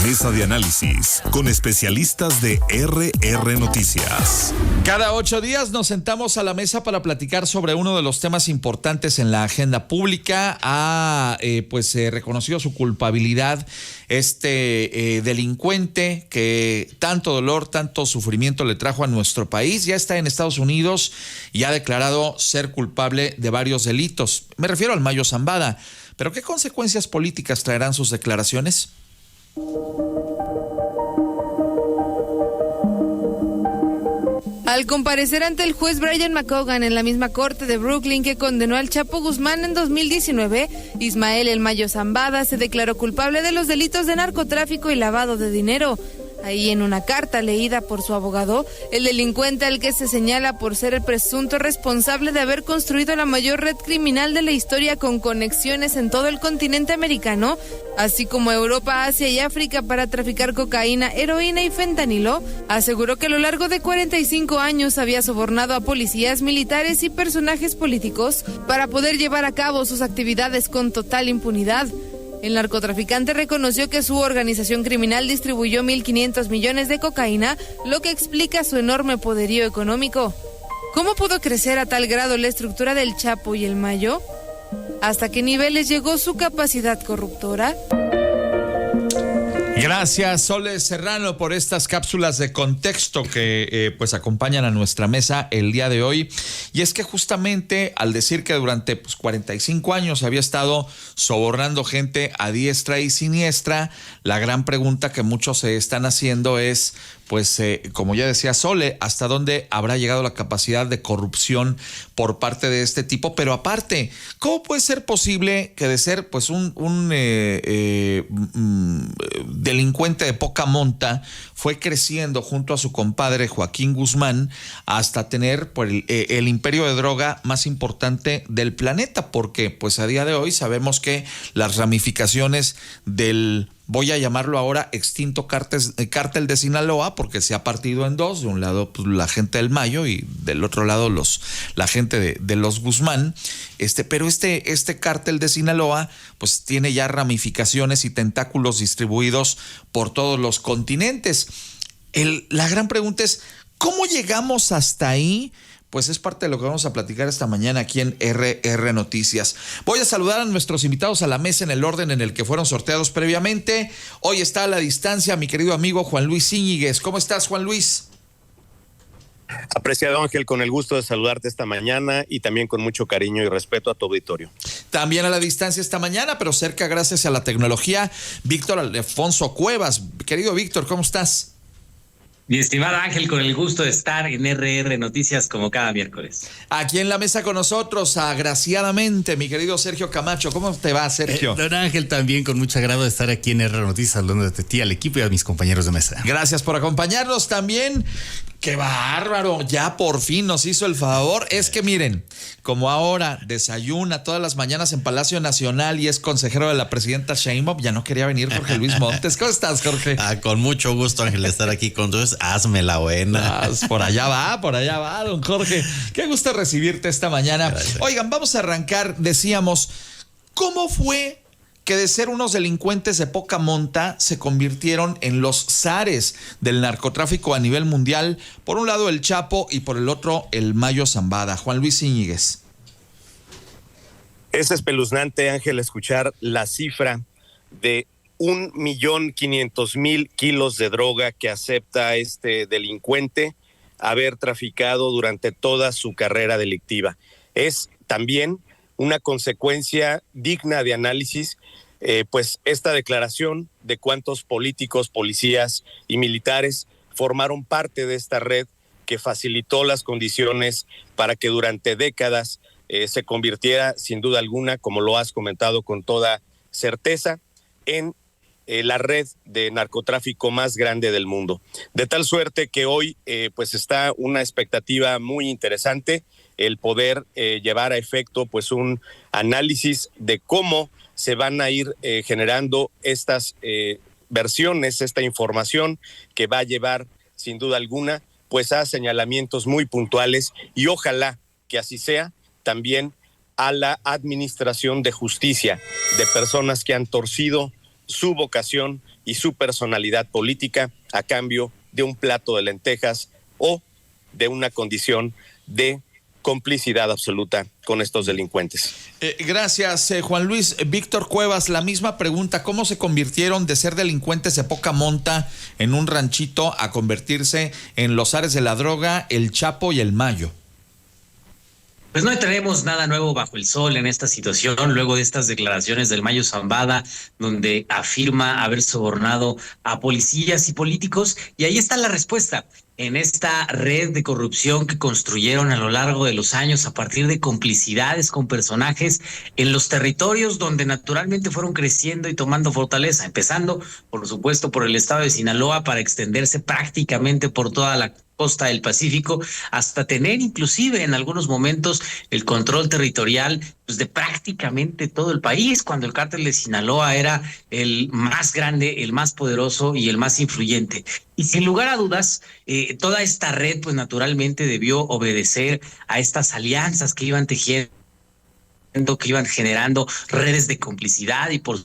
Mesa de análisis con especialistas de RR Noticias. Cada 8 días nos sentamos a la mesa para platicar sobre uno de los temas importantes en la agenda pública. Ha reconocido su culpabilidad delincuente que tanto dolor, tanto sufrimiento le trajo a nuestro país. Ya está en Estados Unidos y ha declarado ser culpable de varios delitos. Me refiero al Mayo Zambada. ¿Pero qué consecuencias políticas traerán sus declaraciones? Al comparecer ante el juez Brian McCogan en la misma corte de Brooklyn que condenó al Chapo Guzmán en 2019, Ismael El Mayo Zambada se declaró culpable de los delitos de narcotráfico y lavado de dinero. Ahí, en una carta leída por su abogado, el delincuente al que se señala por ser el presunto responsable de haber construido la mayor red criminal de la historia con conexiones en todo el continente americano, así como Europa, Asia y África para traficar cocaína, heroína y fentanilo, aseguró que a lo largo de 45 años había sobornado a policías, militares y personajes políticos para poder llevar a cabo sus actividades con total impunidad. El narcotraficante reconoció que su organización criminal distribuyó 1.500 millones de cocaína, lo que explica su enorme poderío económico. ¿Cómo pudo crecer a tal grado la estructura del Chapo y el Mayo? ¿Hasta qué niveles llegó su capacidad corruptora? Gracias, Sole Serrano, por estas cápsulas de contexto que acompañan a nuestra mesa el día de hoy. Y es que justamente al decir que durante 45 años había estado sobornando gente a diestra y siniestra, la gran pregunta que muchos se están haciendo es, como ya decía Sole, ¿hasta dónde habrá llegado la capacidad de corrupción por parte de este tipo? Pero aparte, ¿cómo puede ser posible que de ser un delincuente de poca monta fue creciendo junto a su compadre Joaquín Guzmán hasta tener el imperio de droga más importante del planeta? Porque a día de hoy sabemos que las ramificaciones del, voy a llamarlo ahora, extinto cártel de Sinaloa, porque se ha partido en dos, de un lado la gente del Mayo y del otro lado la gente de los Guzmán, pero este cártel de Sinaloa tiene ya ramificaciones y tentáculos distribuidos por todos los continentes. La gran pregunta es, ¿cómo llegamos hasta ahí? Es parte de lo que vamos a platicar esta mañana aquí en RR Noticias. Voy a saludar a nuestros invitados a la mesa en el orden en el que fueron sorteados previamente. Hoy está a la distancia mi querido amigo Juan Luis Íñiguez. ¿Cómo estás, Juan Luis? Apreciado Ángel, con el gusto de saludarte esta mañana y también con mucho cariño y respeto a tu auditorio. También a la distancia esta mañana, pero cerca gracias a la tecnología, Víctor Alfonso Cuevas. Querido Víctor, ¿cómo estás? Mi estimado Ángel, con el gusto de estar en RR Noticias como cada miércoles. Aquí en la mesa con nosotros, agraciadamente, mi querido Sergio Camacho. ¿Cómo te va, Sergio? Don Ángel, también con mucho agrado de estar aquí en RR Noticias hablando de ti, al equipo y a mis compañeros de mesa. Gracias por acompañarnos también. ¡Qué bárbaro! Ya por fin nos hizo el favor. Es que miren, como ahora desayuna todas las mañanas en Palacio Nacional y es consejero de la presidenta Sheinbaum, ya no quería venir Jorge Luis Montes. ¿Cómo estás, Jorge? Con mucho gusto, Ángel, de estar aquí con todos. Hazme la buena. Por allá va, don Jorge. Qué gusto recibirte esta mañana. Gracias. Oigan, vamos a arrancar. Decíamos, ¿cómo fue que de ser unos delincuentes de poca monta se convirtieron en los zares del narcotráfico a nivel mundial? Por un lado el Chapo y por el otro el Mayo Zambada. Juan Luis Íñiguez. Es espeluznante, Ángel, escuchar la cifra de 1.500.000 kilos de droga que acepta este delincuente haber traficado durante toda su carrera delictiva. Es también una consecuencia digna de análisis, esta declaración de cuántos políticos, policías y militares formaron parte de esta red que facilitó las condiciones para que durante décadas se convirtiera, sin duda alguna, como lo has comentado con toda certeza, en la red de narcotráfico más grande del mundo. De tal suerte que hoy está una expectativa muy interesante, el poder llevar a efecto un análisis de cómo se van a ir generando estas versiones, esta información que va a llevar sin duda alguna a señalamientos muy puntuales y ojalá que así sea también a la administración de justicia de personas que han torcido su vocación y su personalidad política a cambio de un plato de lentejas o de una condición de complicidad absoluta con estos delincuentes. Gracias, Juan Luis. Víctor Cuevas, la misma pregunta. ¿Cómo se convirtieron de ser delincuentes de poca monta en un ranchito a convertirse en los zares de la droga, el Chapo y el Mayo? Pues no tenemos nada nuevo bajo el sol en esta situación, luego de estas declaraciones del Mayo Zambada, donde afirma haber sobornado a policías y políticos, y ahí está la respuesta. En esta red de corrupción que construyeron a lo largo de los años a partir de complicidades con personajes en los territorios donde naturalmente fueron creciendo y tomando fortaleza, empezando, por supuesto, por el estado de Sinaloa para extenderse prácticamente por toda la costa del Pacífico, hasta tener inclusive en algunos momentos el control territorial pues, de prácticamente todo el país, cuando el cártel de Sinaloa era el más grande, el más poderoso y el más influyente. Y sin lugar a dudas, toda esta red pues naturalmente debió obedecer a estas alianzas que iban tejiendo, que iban generando redes de complicidad y por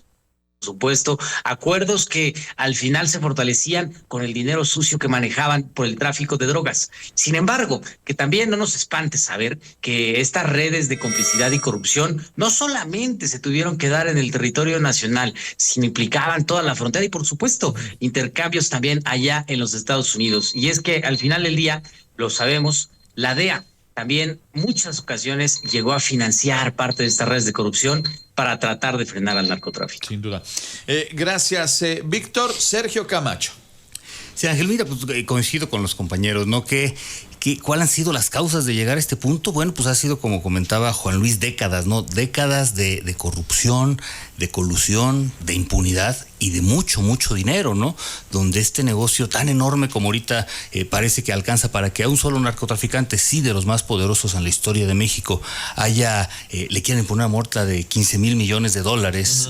supuesto, acuerdos que al final se fortalecían con el dinero sucio que manejaban por el tráfico de drogas. Sin embargo, que también no nos espante saber que estas redes de complicidad y corrupción no solamente se tuvieron que dar en el territorio nacional, sino implicaban toda la frontera y, por supuesto, intercambios también allá en los Estados Unidos. Y es que al final del día, lo sabemos, la DEA también muchas ocasiones llegó a financiar parte de estas redes de corrupción para tratar de frenar al narcotráfico. Sin duda. Gracias, Víctor. Sergio Camacho. Sí, Ángel, mira, pues coincido con los compañeros, ¿no? ¿Cuáles han sido las causas de llegar a este punto? Bueno, pues ha sido, como comentaba Juan Luis, décadas, ¿no? Décadas de corrupción, de colusión, de impunidad y de mucho, mucho dinero, ¿no? Donde este negocio tan enorme como ahorita parece que alcanza para que a un solo narcotraficante, sí, de los más poderosos en la historia de México, le quieren poner una multa de 15 mil millones de dólares,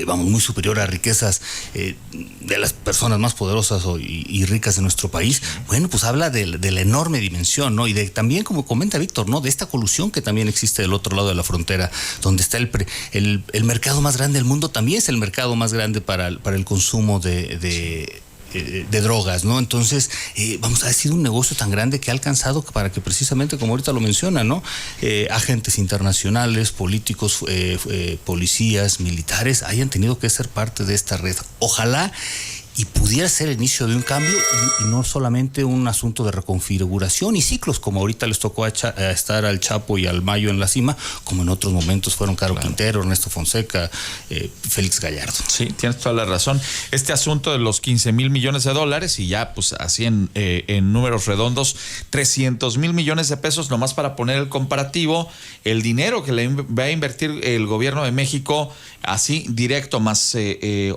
muy superior a riquezas de las personas más poderosas y ricas de nuestro país. Bueno, pues habla de la enorme dimensión, ¿no? Y de también, como comenta Víctor, ¿no? De esta colusión que también existe del otro lado de la frontera, donde está el mercado más grande del mundo, también es el mercado más grande para el consumo de drogas, ¿no? Entonces, ha sido un negocio tan grande que ha alcanzado para que precisamente, como ahorita lo menciona, ¿no? Agentes internacionales, políticos, policías, militares, hayan tenido que ser parte de esta red. Ojalá y pudiera ser el inicio de un cambio y no solamente un asunto de reconfiguración y ciclos, como ahorita les tocó estar al Chapo y al Mayo en la cima, como en otros momentos fueron Caro Quintero, Ernesto Fonseca, Félix Gallardo. Sí, tienes toda la razón. Este asunto de los 15 mil millones de dólares y ya pues así en números redondos, 300 mil millones de pesos, nomás para poner el comparativo, el dinero que le va a invertir el gobierno de México así directo, más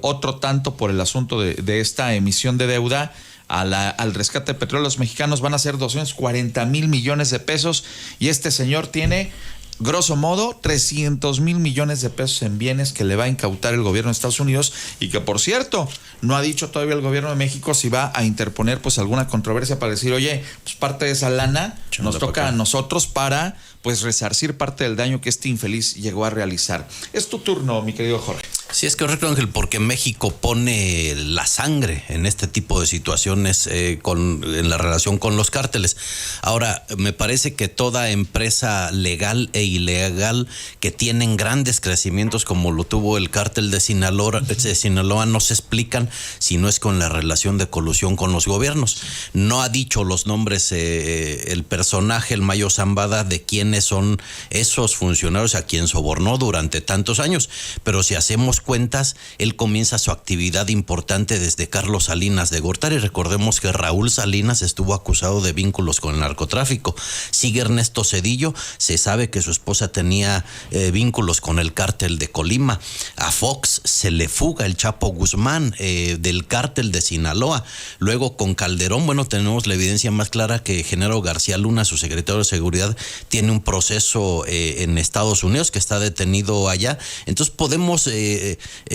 otro tanto por el asunto de esta emisión de deuda al rescate de petróleos mexicanos, van a ser 240 mil millones de pesos y este señor tiene, grosso modo, 300 mil millones de pesos en bienes que le va a incautar el gobierno de Estados Unidos y que, por cierto, no ha dicho todavía el gobierno de México si va a interponer pues alguna controversia para decir, oye, pues parte de esa lana nos toca a nosotros para pues resarcir parte del daño que este infeliz llegó a realizar. Es tu turno, mi querido Jorge. Sí, es correcto, Ángel, porque México pone la sangre en este tipo de situaciones en la relación con los cárteles. Ahora, me parece que toda empresa legal e ilegal que tienen grandes crecimientos como lo tuvo el cártel de Sinaloa no se explican si no es con la relación de colusión con los gobiernos. No ha dicho los nombres el personaje, el Mayo Zambada, de quiénes son esos funcionarios a quien sobornó durante tantos años, pero si hacemos cuentas, él comienza su actividad importante desde Carlos Salinas de Gortari. Recordemos que Raúl Salinas estuvo acusado de vínculos con el narcotráfico. Sigue Ernesto Zedillo, se sabe que su esposa tenía vínculos con el cártel de Colima. A Fox se le fuga el Chapo Guzmán del cártel de Sinaloa. Luego con Calderón, bueno, tenemos la evidencia más clara que Genaro García Luna, su secretario de Seguridad, tiene un proceso en Estados Unidos que está detenido allá. Entonces podemos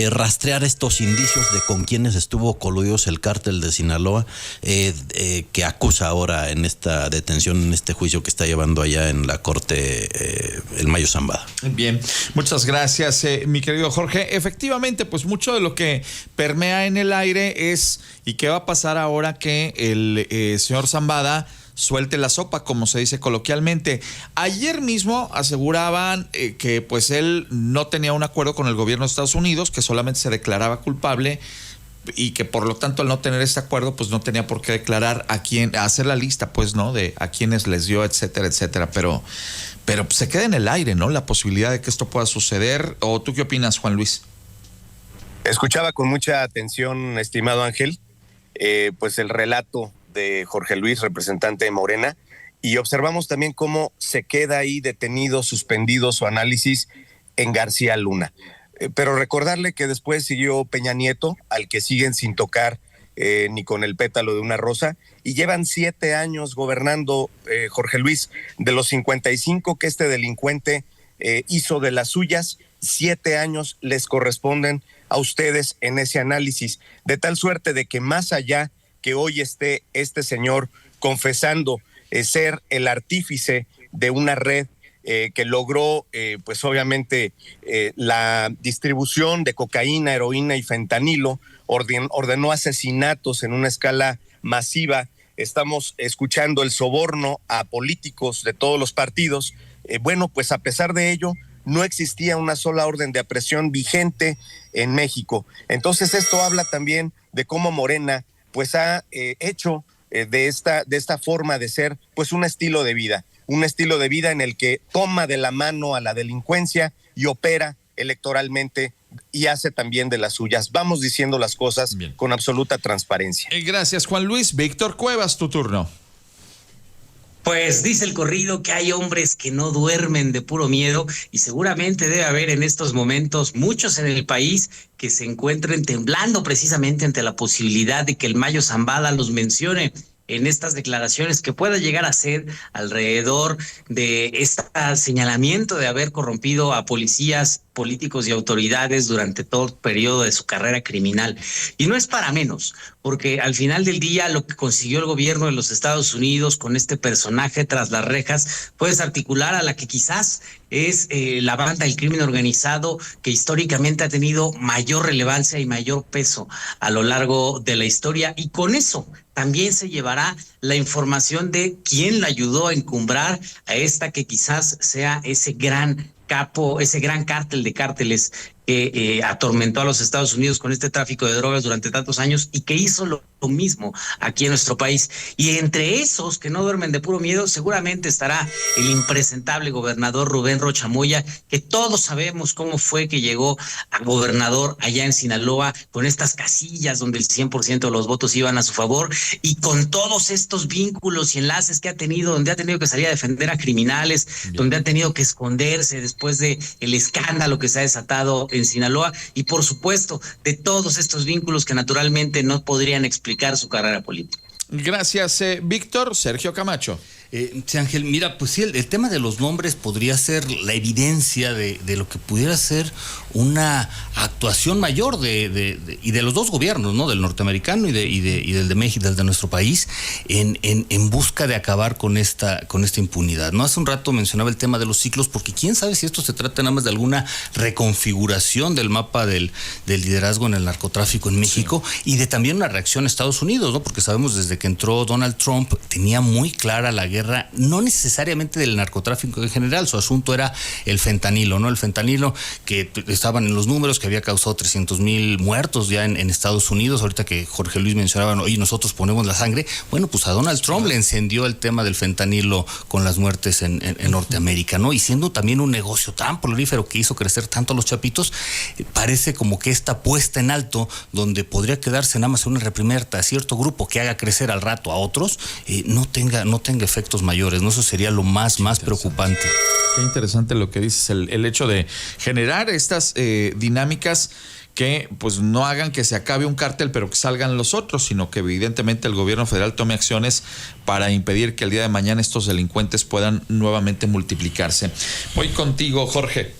rastrear estos indicios de con quienes estuvo coludidos el cártel de Sinaloa, que acusa ahora en esta detención, en este juicio que está llevando allá en la corte el Mayo Zambada. Bien, muchas gracias, mi querido Jorge. Efectivamente, pues mucho de lo que permea en el aire es, ¿y qué va a pasar ahora que el señor Zambada suelte la sopa, como se dice coloquialmente? Ayer mismo aseguraban que pues él no tenía un acuerdo con el gobierno de Estados Unidos, que solamente se declaraba culpable y que por lo tanto al no tener este acuerdo pues no tenía por qué declarar a quién, hacer la lista pues, ¿no? De a quienes les dio, etcétera, etcétera, pero se queda en el aire, ¿no? La posibilidad de que esto pueda suceder. ¿O tú qué opinas, Juan Luis? Escuchaba con mucha atención, estimado Ángel, pues el relato de Jorge Luis, representante de Morena, y observamos también cómo se queda ahí detenido, suspendido su análisis en García Luna. Pero recordarle que después siguió Peña Nieto, al que siguen sin tocar ni con el pétalo de una rosa, y llevan 7 años gobernando, Jorge Luis. De los 55 que este delincuente hizo de las suyas, 7 años les corresponden a ustedes en ese análisis, de tal suerte de que más allá que hoy esté este señor confesando ser el artífice de una red que logró, pues obviamente, la distribución de cocaína, heroína y fentanilo, ordenó asesinatos en una escala masiva. Estamos escuchando el soborno a políticos de todos los partidos. Bueno, pues a pesar de ello, no existía una sola orden de aprehensión vigente en México. Entonces esto habla también de cómo Morena pues ha hecho de esta forma de ser pues un estilo de vida en el que toma de la mano a la delincuencia y opera electoralmente y hace también de las suyas. Vamos diciendo las cosas bien, con absoluta transparencia. Gracias, Juan Luis. Víctor Cuevas, tu turno. Pues dice el corrido que hay hombres que no duermen de puro miedo, y seguramente debe haber en estos momentos muchos en el país que se encuentren temblando precisamente ante la posibilidad de que el Mayo Zambada los mencione en estas declaraciones, que pueda llegar a ser alrededor de este señalamiento de haber corrompido a policías, políticos y autoridades durante todo el periodo de su carrera criminal. Y no es para menos, porque al final del día lo que consiguió el gobierno de los Estados Unidos con este personaje tras las rejas fue desarticular a la que quizás es la banda del crimen organizado que históricamente ha tenido mayor relevancia y mayor peso a lo largo de la historia, y con eso también se llevará la información de quién la ayudó a encumbrar a esta que quizás sea ese gran capo, ese gran cártel de cárteles que atormentó a los Estados Unidos con este tráfico de drogas durante tantos años y que hizo lo mismo aquí en nuestro país. Y entre esos que no duermen de puro miedo seguramente estará el impresentable gobernador Rubén Rocha Moya, que todos sabemos cómo fue que llegó a gobernador allá en Sinaloa, con estas casillas donde el 100% de los votos iban a su favor, y con todos estos vínculos y enlaces que ha tenido, donde ha tenido que salir a defender a criminales, donde ha tenido que esconderse después de el escándalo que se ha desatado en Sinaloa, y por supuesto de todos estos vínculos que naturalmente no podrían explicar su carrera política. Gracias, Víctor. Sergio Camacho. Sí, Ángel, mira, pues sí, el tema de los nombres podría ser la evidencia de lo que pudiera ser una actuación mayor y de los dos gobiernos, ¿no? Del norteamericano y del de México, del de nuestro país, en busca de acabar con esta impunidad, ¿no? Hace un rato mencionaba el tema de los ciclos, porque quién sabe si esto se trata nada más de alguna reconfiguración del mapa del liderazgo en el narcotráfico en México, sí, y de también una reacción a Estados Unidos, ¿no? Porque sabemos desde que entró Donald Trump tenía muy clara la guerra, no necesariamente del narcotráfico en general, su asunto era el fentanilo, ¿no? El fentanilo que estaban en los números, que había causado 300,000 muertos ya en Estados Unidos. Ahorita que Jorge Luis mencionaba, oye, nosotros ponemos la sangre, bueno, pues a Donald Trump le encendió el tema del fentanilo con las muertes en Norteamérica, ¿no? Y siendo también un negocio tan prolífero que hizo crecer tanto a los chapitos, parece como que esta puesta en alto, donde podría quedarse nada más una reprimenda a cierto grupo que haga crecer al rato a otros, no tenga efectos mayores, ¿no? Eso sería lo más preocupante. Qué interesante lo que dices, el hecho de generar estas dinámicas que pues no hagan que se acabe un cártel pero que salgan los otros, sino que evidentemente el gobierno federal tome acciones para impedir que el día de mañana estos delincuentes puedan nuevamente multiplicarse. Voy contigo, Jorge.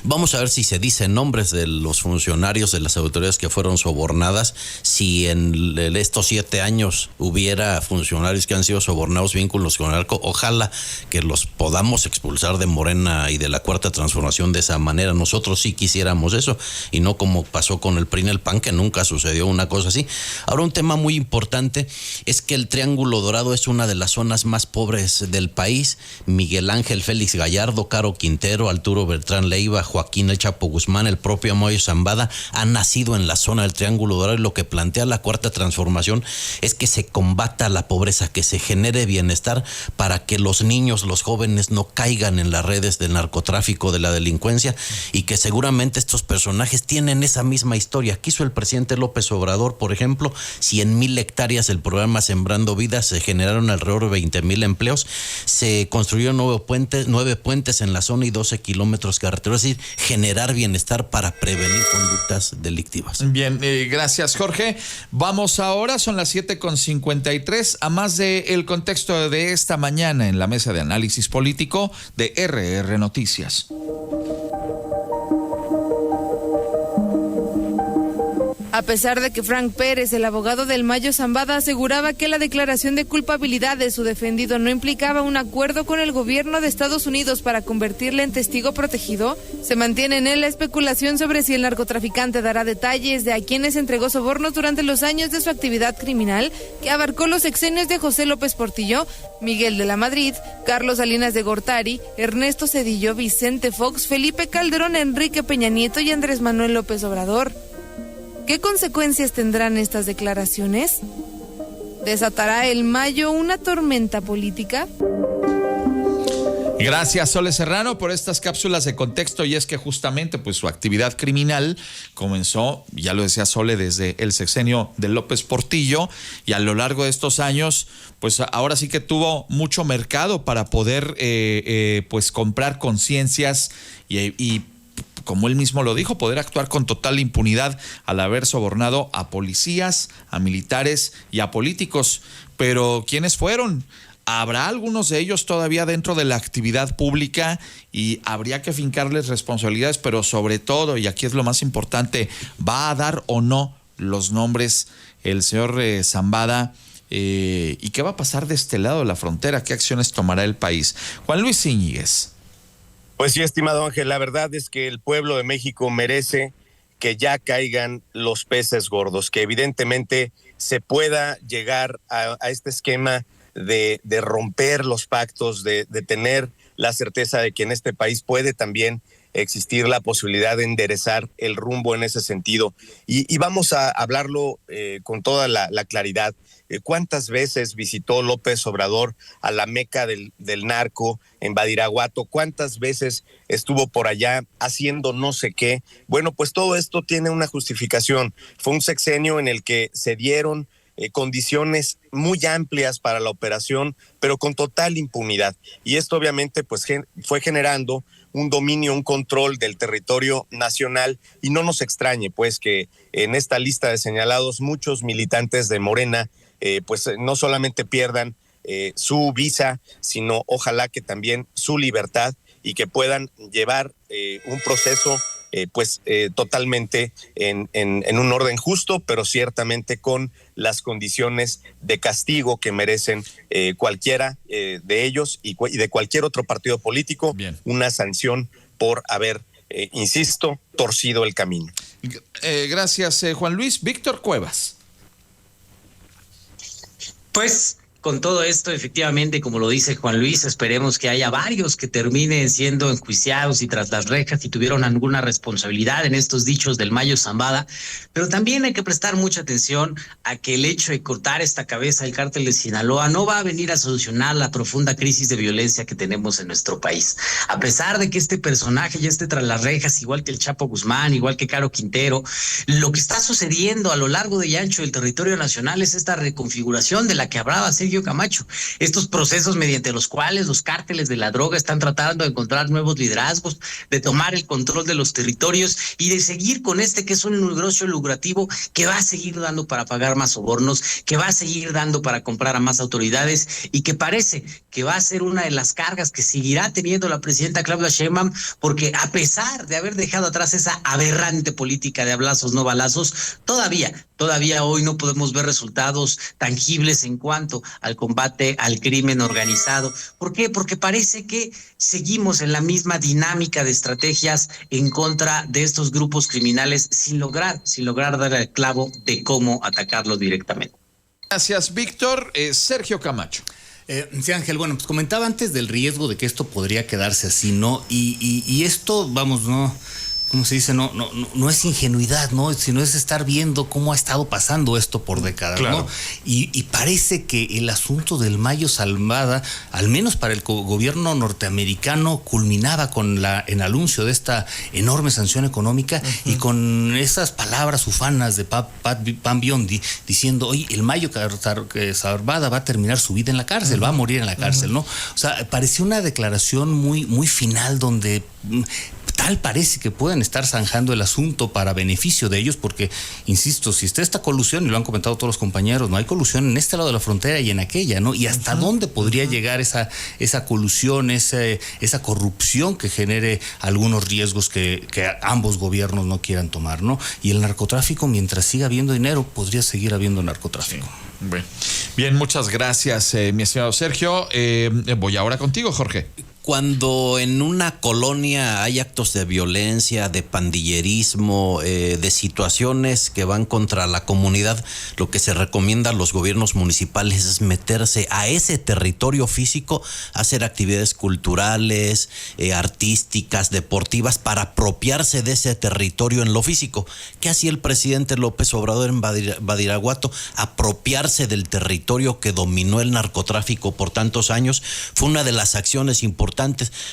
Vamos a ver si se dicen nombres de los funcionarios de las autoridades que fueron sobornadas. Si en estos 7 años hubiera funcionarios que han sido sobornados, vínculos con el narco, ojalá que los podamos expulsar de Morena y de la Cuarta Transformación de esa manera. Nosotros sí quisiéramos eso, y no como pasó con el PRI y el PAN, que nunca sucedió una cosa así. Ahora, un tema muy importante es que el Triángulo Dorado es una de las zonas más pobres del país. Miguel Ángel Félix Gallardo, Caro Quintero, Arturo Beltrán Leiva, Joaquín El Chapo Guzmán, el propio Mayo Zambada han nacido en la zona del Triángulo Dorado, y lo que plantea la Cuarta Transformación es que se combata la pobreza, que se genere bienestar para que los niños, los jóvenes no caigan en las redes del narcotráfico, de la delincuencia, y que seguramente estos personajes tienen esa misma historia. Quiso el presidente López Obrador, por ejemplo, 100,000 hectáreas del programa Sembrando Vidas, se generaron alrededor de 20,000 empleos, se construyeron 9 puentes en la zona y 12 kilómetros carreteros, es decir, generar bienestar para prevenir conductas delictivas. Bien, gracias, Jorge. Vamos ahora, son las 7:53, a más del contexto de esta mañana en la mesa de análisis político de RR Noticias. A pesar de que Frank Pérez, el abogado del Mayo Zambada, aseguraba que la declaración de culpabilidad de su defendido no implicaba un acuerdo con el gobierno de Estados Unidos para convertirle en testigo protegido, se mantiene en él la especulación sobre si el narcotraficante dará detalles de a quienes entregó sobornos durante los años de su actividad criminal, que abarcó los sexenios de José López Portillo, Miguel de la Madrid, Carlos Salinas de Gortari, Ernesto Zedillo, Vicente Fox, Felipe Calderón, Enrique Peña Nieto y Andrés Manuel López Obrador. ¿Qué consecuencias tendrán estas declaraciones? ¿Desatará el Mayo una tormenta política? Gracias, Sole Serrano, por estas cápsulas de contexto. Y es que justamente pues su actividad criminal comenzó, ya lo decía Sole, desde el sexenio de López Portillo, y a lo largo de estos años pues ahora sí que tuvo mucho mercado para poder pues comprar conciencias y como él mismo lo dijo, poder actuar con total impunidad al haber sobornado a policías, a militares y a políticos. Pero ¿quiénes fueron? ¿Habrá algunos de ellos todavía dentro de la actividad pública? Y habría que fincarles responsabilidades, pero sobre todo, y aquí es lo más importante, ¿va a dar o no los nombres el señor Zambada? ¿Y qué va a pasar de este lado de la frontera? ¿Qué acciones tomará el país? Juan Luis Íñiguez. Pues sí, estimado Ángel, la verdad es que el pueblo de México merece que ya caigan los peces gordos, que evidentemente se pueda llegar a este esquema de romper los pactos, de tener la certeza de que en este país puede también existir la posibilidad de enderezar el rumbo en ese sentido. Y vamos a hablarlo con toda la claridad. ¿Cuántas veces visitó López Obrador a la meca del narco en Badiraguato? ¿Cuántas veces estuvo por allá haciendo no sé qué? Bueno, pues todo esto tiene una justificación. Fue un sexenio en el que se dieron condiciones muy amplias para la operación, pero con total impunidad. Y esto obviamente pues fue generando un dominio, un control del territorio nacional, y no nos extrañe pues que en esta lista de señalados muchos militantes de Morena pues no solamente pierdan su visa, sino ojalá que también su libertad, y que puedan llevar un proceso totalmente en un orden justo, pero ciertamente con las condiciones de castigo que merecen cualquiera de ellos y de cualquier otro partido político. Bien. Una sanción por haber, insisto, torcido el camino. Gracias, Juan Luis. Víctor Cuevas. Pues con todo esto, efectivamente, como lo dice Juan Luis, esperemos que haya varios que terminen siendo enjuiciados y tras las rejas y tuvieron alguna responsabilidad en estos dichos del Mayo Zambada, pero también hay que prestar mucha atención a que el hecho de cortar esta cabeza del cártel de Sinaloa no va a venir a solucionar la profunda crisis de violencia que tenemos en nuestro país. A pesar de que este personaje ya esté tras las rejas, igual que el Chapo Guzmán, igual que Caro Quintero, lo que está sucediendo a lo largo y ancho del territorio nacional es esta reconfiguración de la que hablaba Sergio Sergio Camacho. Estos procesos mediante los cuales los cárteles de la droga están tratando de encontrar nuevos liderazgos, de tomar el control de los territorios y de seguir con que es un negocio lucrativo que va a seguir dando para pagar más sobornos, que va a seguir dando para comprar a más autoridades y que parece que va a ser una de las cargas que seguirá teniendo la presidenta Claudia Sheinbaum, porque a pesar de haber dejado atrás esa aberrante política de abrazos no balazos, todavía hoy no podemos ver resultados tangibles en cuanto al combate al crimen organizado. ¿Por qué? Porque parece que seguimos en la misma dinámica de estrategias en contra de estos grupos criminales sin lograr dar el clavo de cómo atacarlos directamente. Gracias, Víctor. Sergio Camacho. Sí, Ángel, bueno, pues comentaba antes del riesgo de que esto podría quedarse así, ¿no? Y esto, vamos, no, ¿cómo se dice? No es ingenuidad, ¿no? Sino es estar viendo cómo ha estado pasando esto por décadas, claro, ¿no? Y parece que el asunto del Mayo Zambada, al menos para el gobierno norteamericano, culminaba con el anuncio de esta enorme sanción económica y con esas palabras ufanas de Pam Biondi diciendo, oye, el Mayo Zambada va a terminar su vida en la cárcel, va a morir en la cárcel, ¿no? O sea, pareció una declaración muy final donde tal parece que pueden estar zanjando el asunto para beneficio de ellos, porque, insisto, si está esta colusión, y lo han comentado todos los compañeros, no hay colusión en este lado de la frontera y en aquella, ¿no? Y hasta dónde podría llegar esa colusión, esa corrupción que genere algunos riesgos que ambos gobiernos no quieran tomar, ¿no? Y el narcotráfico, mientras siga habiendo dinero, podría seguir habiendo narcotráfico. Sí. Bueno. Bien, muchas gracias, mi estimado Sergio. Voy ahora contigo, Jorge. Cuando en una colonia hay actos de violencia, de pandillerismo, de situaciones que van contra la comunidad, lo que se recomienda a los gobiernos municipales es meterse a ese territorio físico, hacer actividades culturales, artísticas, deportivas, para apropiarse de ese territorio en lo físico. ¿Qué hacía el presidente López Obrador en Badiraguato? Apropiarse del territorio que dominó el narcotráfico por tantos años. Fue una de las acciones importantes.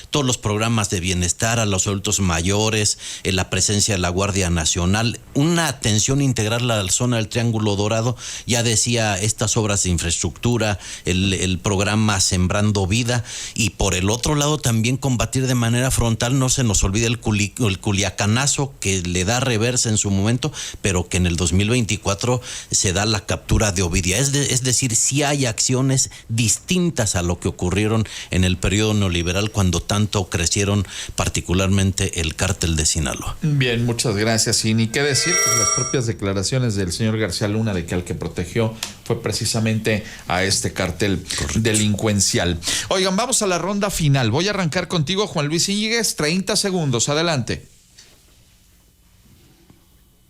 Todos los programas de bienestar a los adultos mayores, la presencia de la Guardia Nacional, una atención integral a la zona del Triángulo Dorado, ya decía, estas obras de infraestructura, el programa Sembrando Vida, y por el otro lado también combatir de manera frontal, no se nos olvide el culiacanazo que le da reversa en su momento, pero que en el 2024 se da la captura de Ovidia. Es decir, sí hay acciones distintas a lo que ocurrieron en el periodo neoliberal, cuando tanto crecieron particularmente el cártel de Sinaloa. Bien, muchas gracias. Y ni qué decir, pues las propias declaraciones del señor García Luna de que al que protegió fue precisamente a este cártel delincuencial. Oigan, vamos a la ronda final. Voy a arrancar contigo, Juan Luis Íñiguez, 30 segundos, adelante.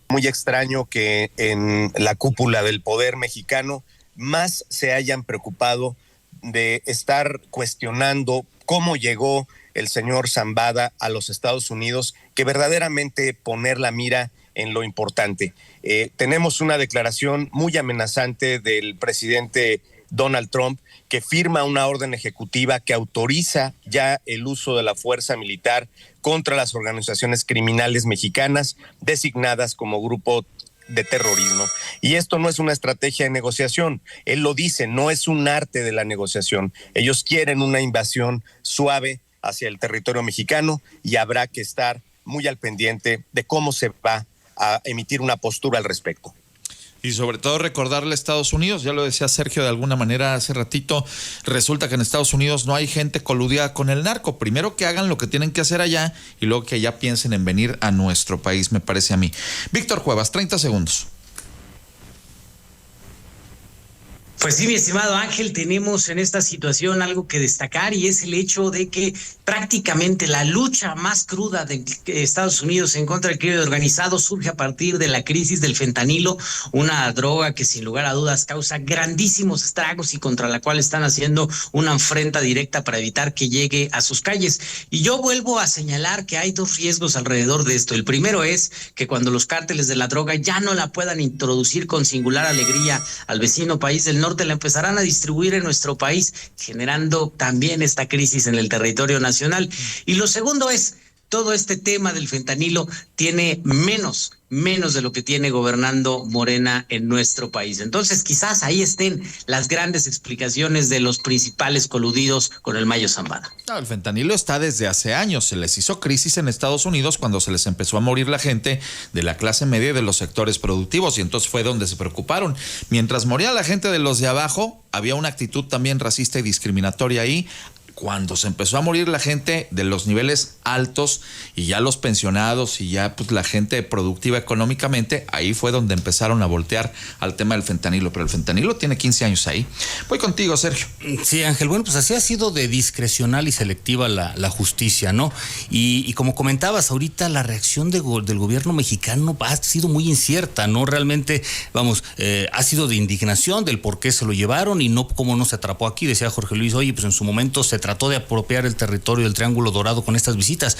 Muy extraño que en la cúpula del poder mexicano más se hayan preocupado de estar cuestionando cómo llegó el señor Zambada a los Estados Unidos, que verdaderamente poner la mira en lo importante. Tenemos una declaración muy amenazante del presidente Donald Trump, que firma una orden ejecutiva que autoriza ya el uso de la fuerza militar contra las organizaciones criminales mexicanas designadas como grupo de terrorismo. Y esto no es una estrategia de negociación. Él lo dice, no es un arte de la negociación. Ellos quieren una invasión suave hacia el territorio mexicano y habrá que estar muy al pendiente de cómo se va a emitir una postura al respecto. Y sobre todo recordarle a Estados Unidos, ya lo decía Sergio de alguna manera hace ratito, resulta que en Estados Unidos no hay gente coludiada con el narco. Primero que hagan lo que tienen que hacer allá y luego que allá piensen en venir a nuestro país, me parece a mí. Víctor Cuevas, 30 segundos. Pues sí, mi estimado Ángel, tenemos en esta situación algo que destacar y es el hecho de que prácticamente la lucha más cruda de Estados Unidos en contra del crimen organizado surge a partir de la crisis del fentanilo, una droga que sin lugar a dudas causa grandísimos estragos y contra la cual están haciendo una afrenta directa para evitar que llegue a sus calles. Y yo vuelvo a señalar que hay dos riesgos alrededor de esto. El primero es que cuando los cárteles de la droga ya no la puedan introducir con singular alegría al vecino país del norte, la empezarán a distribuir en nuestro país, generando también esta crisis en el territorio nacional. Y lo segundo es, todo este tema del fentanilo tiene menos de lo que tiene gobernando Morena en nuestro país. Entonces, quizás ahí estén las grandes explicaciones de los principales coludidos con el Mayo Zambada. No, el fentanilo está desde hace años. Se les hizo crisis en Estados Unidos cuando se les empezó a morir la gente de la clase media y de los sectores productivos, y entonces fue donde se preocuparon. Mientras moría la gente de los de abajo, había una actitud también racista y discriminatoria ahí. Cuando se empezó a morir la gente de los niveles altos y ya los pensionados y ya pues la gente productiva económicamente, ahí fue donde empezaron a voltear al tema del fentanilo. Pero el fentanilo tiene 15 años ahí. Voy contigo, Sergio. Sí, Ángel, bueno, pues así ha sido de discrecional y selectiva la justicia, ¿no? Y como comentabas ahorita, la reacción del gobierno mexicano ha sido muy incierta, ¿no? Realmente, vamos, ha sido de indignación del por qué se lo llevaron y no cómo no se atrapó aquí. Decía Jorge Luis, oye, pues en su momento se trató de apropiar el territorio del Triángulo Dorado con estas visitas,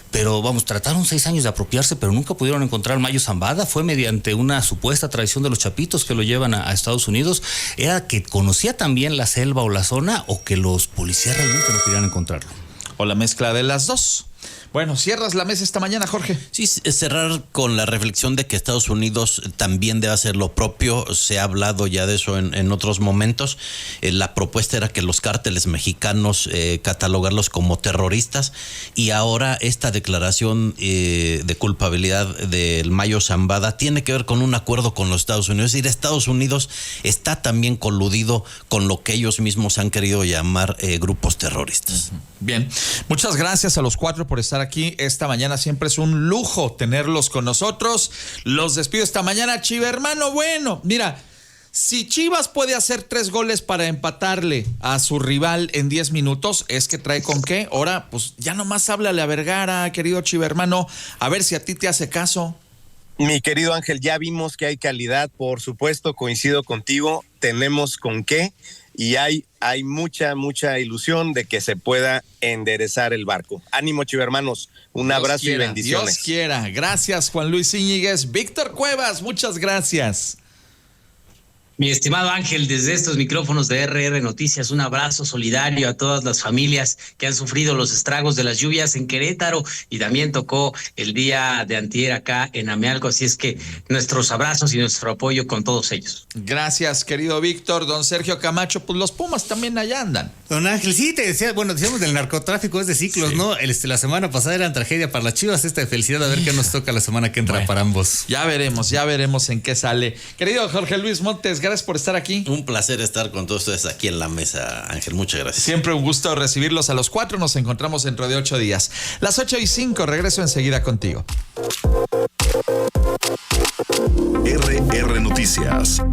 pero vamos, trataron 6 años de apropiarse, pero nunca pudieron encontrar Mayo Zambada. Fue mediante una supuesta traición de los chapitos que lo llevan a Estados Unidos. Era que conocía también la selva o la zona, o que los policías realmente no querían encontrarlo. O la mezcla de las dos. Bueno, cierras la mesa esta mañana, Jorge. Sí, cerrar con la reflexión de que Estados Unidos también debe hacer lo propio. Se ha hablado ya de eso en otros momentos. La propuesta era que los cárteles mexicanos catalogarlos como terroristas, y ahora esta declaración de culpabilidad del Mayo Zambada tiene que ver con un acuerdo con los Estados Unidos. Es decir, Estados Unidos está también coludido con lo que ellos mismos han querido llamar grupos terroristas. Bien, muchas gracias a los 4 por estar aquí esta mañana. Siempre es un lujo tenerlos con nosotros. Los despido esta mañana. Chiva, hermano, bueno, mira, si Chivas puede hacer 3 goles para empatarle a su rival en 10 minutos, es que trae con qué. Ahora, pues ya nomás háblale a Vergara, querido Chiva, hermano, a ver si a ti te hace caso. Mi querido Ángel, ya vimos que hay calidad, por supuesto, coincido contigo, tenemos con qué. Y hay mucha ilusión de que se pueda enderezar el barco. Ánimo, chivermanos. Un abrazo y bendiciones. Dios quiera. Gracias, Juan Luis Íñiguez. Víctor Cuevas, muchas gracias. Mi estimado Ángel, desde estos micrófonos de RR Noticias, un abrazo solidario a todas las familias que han sufrido los estragos de las lluvias en Querétaro, y también tocó el día de antier acá en Amealco, así es que nuestros abrazos y nuestro apoyo con todos ellos. Gracias, querido Víctor. Don Sergio Camacho, pues los Pumas también allá andan. Don Ángel, sí, te decía, bueno, decíamos del narcotráfico, es de ciclos, sí, ¿no? La semana pasada era tragedia para las Chivas, esta de felicidad, a ver qué nos toca la semana que entra, bueno, para ambos. Ya veremos en qué sale. Querido Jorge Luis Montes, gracias por estar aquí. Un placer estar con todos ustedes aquí en la mesa, Ángel. Muchas gracias. Siempre un gusto recibirlos a los 4. Nos encontramos dentro de 8 días. Las 8:05, regreso enseguida contigo. RR Noticias.